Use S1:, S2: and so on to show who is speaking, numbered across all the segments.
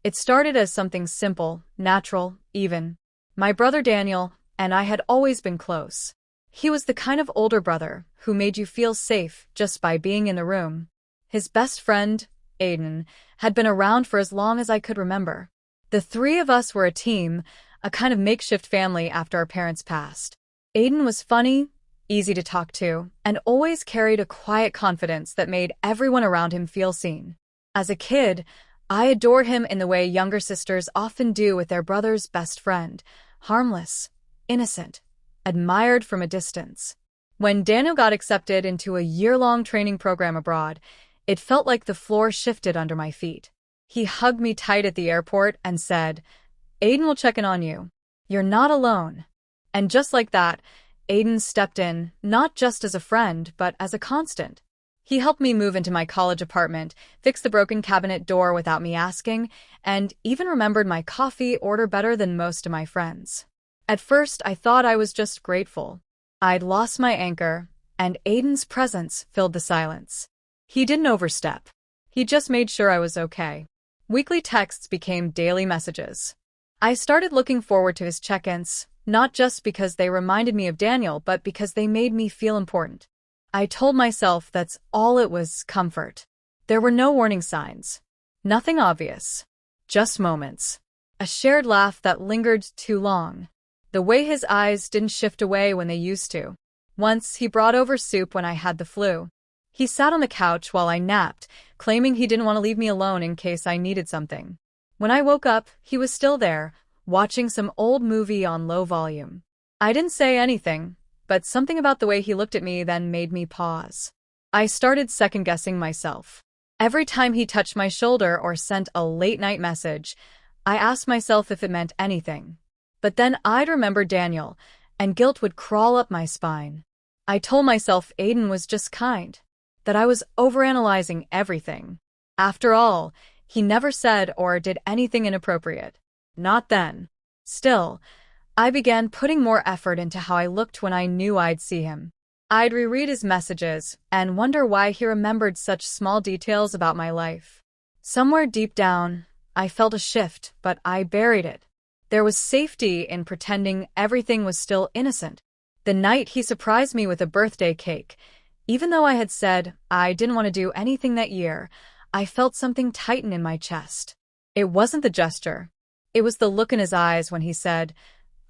S1: It started as something simple, natural, even. My brother Daniel and I had always been close. He was the kind of older brother who made you feel safe just by being in the room. His best friend, Aiden, had been around for as long as I could remember. The three of us were a team, a kind of makeshift family after our parents passed. Aiden was funny, easy to talk to, and always carried a quiet confidence that made everyone around him feel seen. As a kid, I adored him in the way younger sisters often do with their brother's best friend, harmless, innocent, admired from a distance. When Daniel got accepted into a year-long training program abroad, it felt like the floor shifted under my feet. He hugged me tight at the airport and said, "Aiden will check in on you. You're not alone." And just like that, Aiden stepped in, not just as a friend, but as a constant. He helped me move into my college apartment, fix the broken cabinet door without me asking, and even remembered my coffee order better than most of my friends. At first, I thought I was just grateful. I'd lost my anchor, and Aiden's presence filled the silence. He didn't overstep. He just made sure I was okay. Weekly texts became daily messages. I started looking forward to his check-ins, not just because they reminded me of Daniel, but because they made me feel important. I told myself that's all it was: comfort. There were no warning signs. Nothing obvious. Just moments. A shared laugh that lingered too long. The way his eyes didn't shift away when they used to. Once, he brought over soup when I had the flu. He sat on the couch while I napped, claiming he didn't want to leave me alone in case I needed something. When I woke up, he was still there, watching some old movie on low volume. I didn't say anything, but something about the way he looked at me then made me pause. I started second-guessing myself. Every time he touched my shoulder or sent a late-night message, I asked myself if it meant anything. But then I'd remember Daniel, and guilt would crawl up my spine. I told myself Aiden was just kind, that I was overanalyzing everything. After all, he never said or did anything inappropriate. Not then. Still, I began putting more effort into how I looked when I knew I'd see him. I'd reread his messages and wonder why he remembered such small details about my life. Somewhere deep down, I felt a shift, but I buried it. There was safety in pretending everything was still innocent. The night he surprised me with a birthday cake, even though I had said I didn't want to do anything that year, I felt something tighten in my chest. It wasn't the gesture. It was the look in his eyes when he said,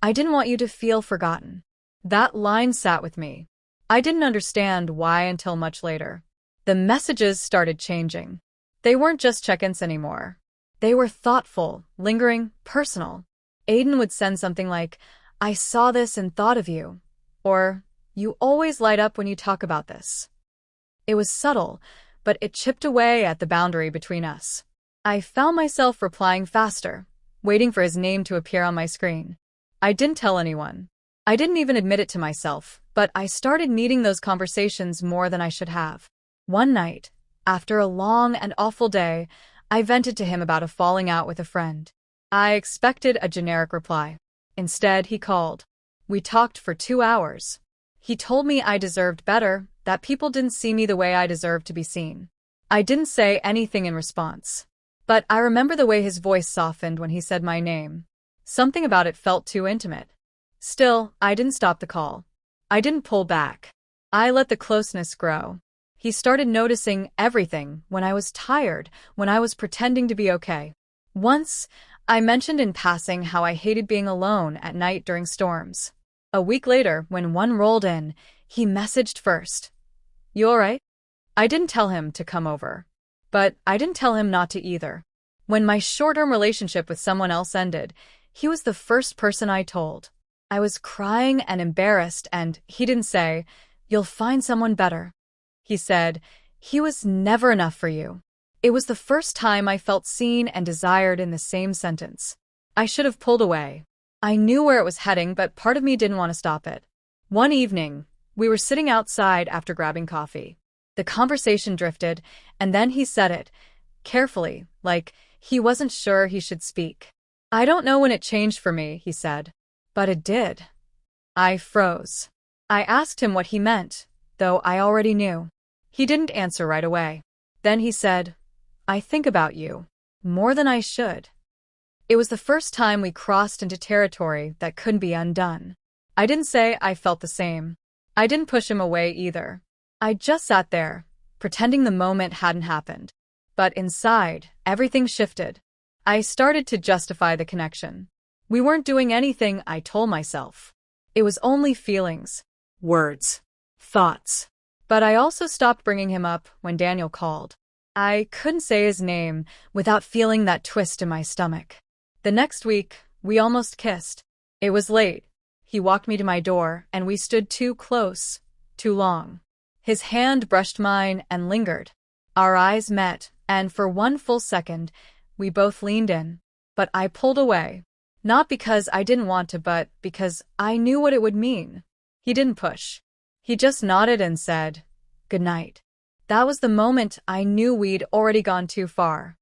S1: "I didn't want you to feel forgotten." That line sat with me. I didn't understand why until much later. The messages started changing. They weren't just check-ins anymore. They were thoughtful, lingering, personal. Aiden would send something like, "I saw this and thought of you," or "You always light up when you talk about this." It was subtle, but it chipped away at the boundary between us. I found myself replying faster, waiting for his name to appear on my screen. I didn't tell anyone. I didn't even admit it to myself, but I started needing those conversations more than I should have. One night, after a long and awful day, I vented to him about a falling out with a friend. I expected a generic reply. Instead, he called. We talked for 2 hours. He told me I deserved better, that people didn't see me the way I deserved to be seen. I didn't say anything in response. But I remember the way his voice softened when he said my name. Something about it felt too intimate. Still, I didn't stop the call. I didn't pull back. I let the closeness grow. He started noticing everything: when I was tired, when I was pretending to be okay. Once, I mentioned in passing how I hated being alone at night during storms. A week later, when one rolled in, he messaged first. "You alright?" I didn't tell him to come over. But I didn't tell him not to either. When my short-term relationship with someone else ended, he was the first person I told. I was crying and embarrassed, and he didn't say, "You'll find someone better." He said, "He was never enough for you." It was the first time I felt seen and desired in the same sentence. I should have pulled away. I knew where it was heading, but part of me didn't want to stop it. One evening, we were sitting outside after grabbing coffee. The conversation drifted, and then he said it, carefully, like he wasn't sure he should speak. "I don't know when it changed for me," he said. But it did. I froze. I asked him what he meant, though I already knew. He didn't answer right away. Then he said, "I think about you more than I should." It was the first time we crossed into territory that couldn't be undone. I didn't say I felt the same. I didn't push him away either. I just sat there, pretending the moment hadn't happened. But inside, everything shifted. I started to justify the connection. We weren't doing anything, I told myself. It was only feelings, words, thoughts. But I also stopped bringing him up when Daniel called. I couldn't say his name without feeling that twist in my stomach. The next week, we almost kissed. It was late. He walked me to my door, and we stood too close, too long. His hand brushed mine and lingered. Our eyes met, and for one full second, we both leaned in. But I pulled away. Not because I didn't want to, but because I knew what it would mean. He didn't push. He just nodded and said, "Good night." That was the moment I knew we'd already gone too far.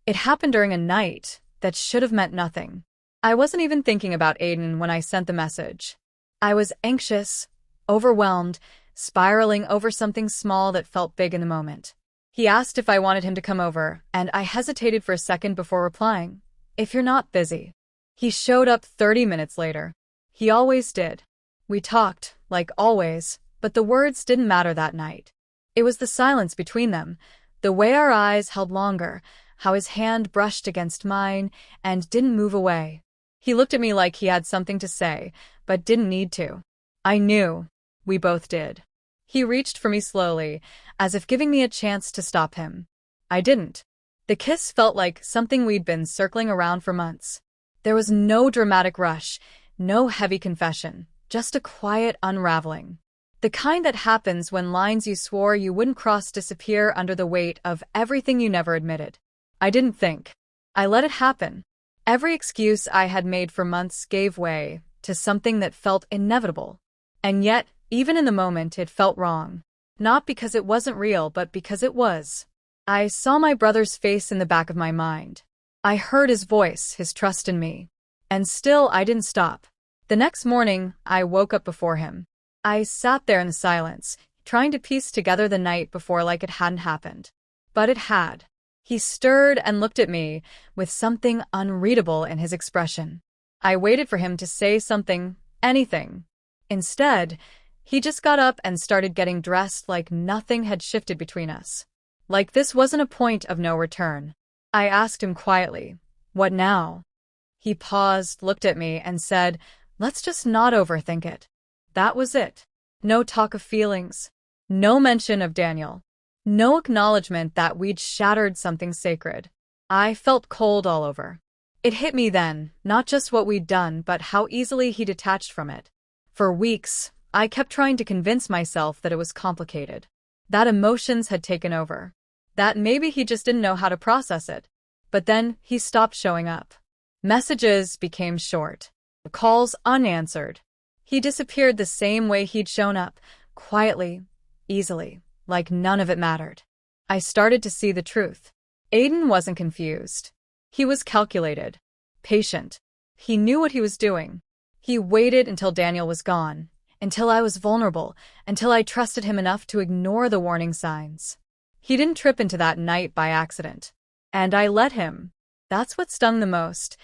S1: It happened during a night that should have meant nothing. I wasn't even thinking about Aiden when I sent the message. I was anxious, overwhelmed, spiraling over something small that felt big in the moment. He asked if I wanted him to come over, and I hesitated for a second before replying, "If you're not busy." He showed up 30 minutes later. He always did. We talked, like always, but the words didn't matter that night. It was the silence between them, the way our eyes held longer, how his hand brushed against mine and didn't move away. He looked at me like he had something to say, but didn't need to. I knew. We both did. He reached for me slowly, as if giving me a chance to stop him. I didn't. The kiss felt like something we'd been circling around for months. There was no dramatic rush, no heavy confession, just a quiet unraveling. The kind that happens when lines you swore you wouldn't cross disappear under the weight of everything you never admitted. I didn't think. I let it happen. Every excuse I had made for months gave way to something that felt inevitable. And yet, even in the moment, it felt wrong. Not because it wasn't real, but because it was. I saw my brother's face in the back of my mind. I heard his voice, his trust in me. And still, I didn't stop. The next morning, I woke up before him. I sat there in the silence, trying to piece together the night before like it hadn't happened. But it had. He stirred and looked at me with something unreadable in his expression. I waited for him to say something, anything. Instead, he just got up and started getting dressed like nothing had shifted between us. Like this wasn't a point of no return. I asked him quietly, "What now?" He paused, looked at me, and said, "Let's just not overthink it." That was it. No talk of feelings. No mention of Daniel. No acknowledgement that we'd shattered something sacred. I felt cold all over. It hit me then, not just what we'd done, but how easily he detached from it. For weeks, I kept trying to convince myself that it was complicated. That emotions had taken over. That maybe he just didn't know how to process it. But then he stopped showing up. Messages became short. Calls unanswered. He disappeared the same way he'd shown up, quietly, easily, like none of it mattered. I started to see the truth. Aiden wasn't confused. He was calculated, patient. He knew what he was doing. He waited until Daniel was gone, until I was vulnerable, until I trusted him enough to ignore the warning signs. He didn't trip into that night by accident. And I let him. That's what stung the most.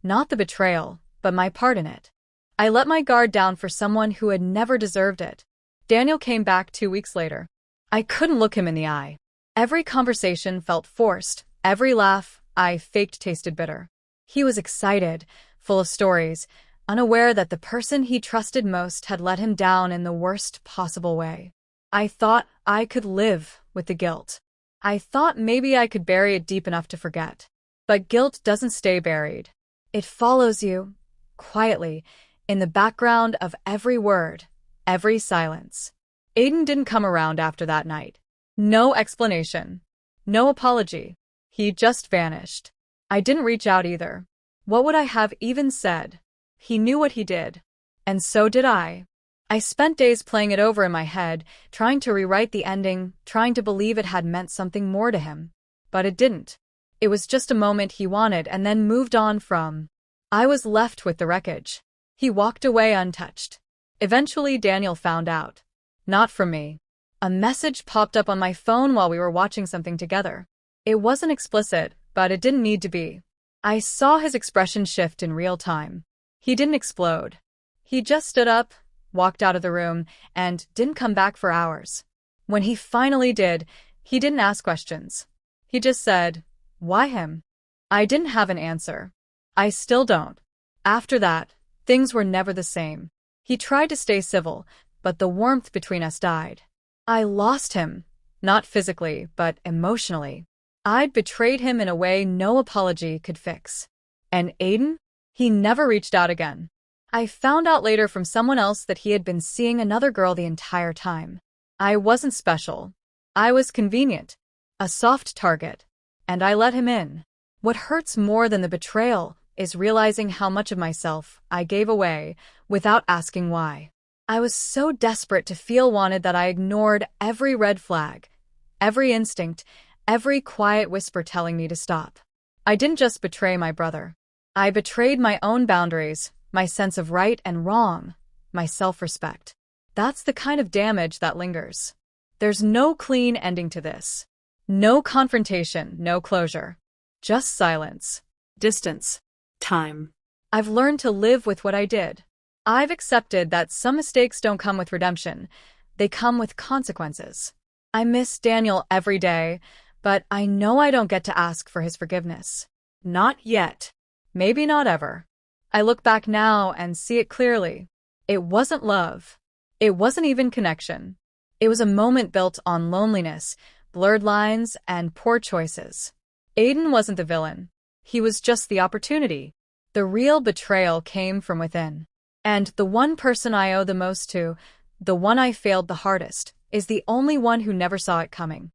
S1: Not the betrayal, but my part in it. I let my guard down for someone who had never deserved it. Daniel came back 2 weeks later. I couldn't look him in the eye. Every conversation felt forced. Every laugh I faked tasted bitter. He was excited, full of stories, unaware that the person he trusted most had let him down in the worst possible way. I thought I could live with the guilt. I thought maybe I could bury it deep enough to forget. But guilt doesn't stay buried. It follows you, quietly, in the background of every word, every silence. Aiden didn't come around after that night. No explanation. No apology. He just vanished. I didn't reach out either. What would I have even said? He knew what he did. And so did I. I spent days playing it over in my head, trying to rewrite the ending, trying to believe it had meant something more to him. But it didn't. It was just a moment he wanted and then moved on from. I was left with the wreckage. He walked away untouched. Eventually, Daniel found out. Not from me. A message popped up on my phone while we were watching something together. It wasn't explicit, but it didn't need to be. I saw his expression shift in real time. He didn't explode. He just stood up, walked out of the room, and didn't come back for hours. When he finally did, he didn't ask questions. He just said, "Why him?" I didn't have an answer. I still don't. After that, things were never the same. He tried to stay civil, but the warmth between us died. I lost him, not physically, but emotionally. I'd betrayed him in a way no apology could fix. And Aiden? He never reached out again. I found out later from someone else that he had been seeing another girl the entire time. I wasn't special. I was convenient, a soft target, and I let him in. What hurts more than the betrayal is realizing how much of myself I gave away without asking why. I was so desperate to feel wanted that I ignored every red flag, every instinct, every quiet whisper telling me to stop. I didn't just betray my brother. I betrayed my own boundaries, my sense of right and wrong, my self-respect. That's the kind of damage that lingers. There's no clean ending to this. No confrontation, no closure. Just silence. Distance.
S2: Time.
S1: I've learned to live with what I did. I've accepted that some mistakes don't come with redemption. They come with consequences. I miss Daniel every day, but I know I don't get to ask for his forgiveness. Not yet. Maybe not ever. I look back now and see it clearly. It wasn't love. It wasn't even connection. It was a moment built on loneliness, blurred lines, and poor choices. Aiden wasn't the villain. He was just the opportunity. The real betrayal came from within. And the one person I owe the most to, the one I failed the hardest, is the only one who never saw it coming.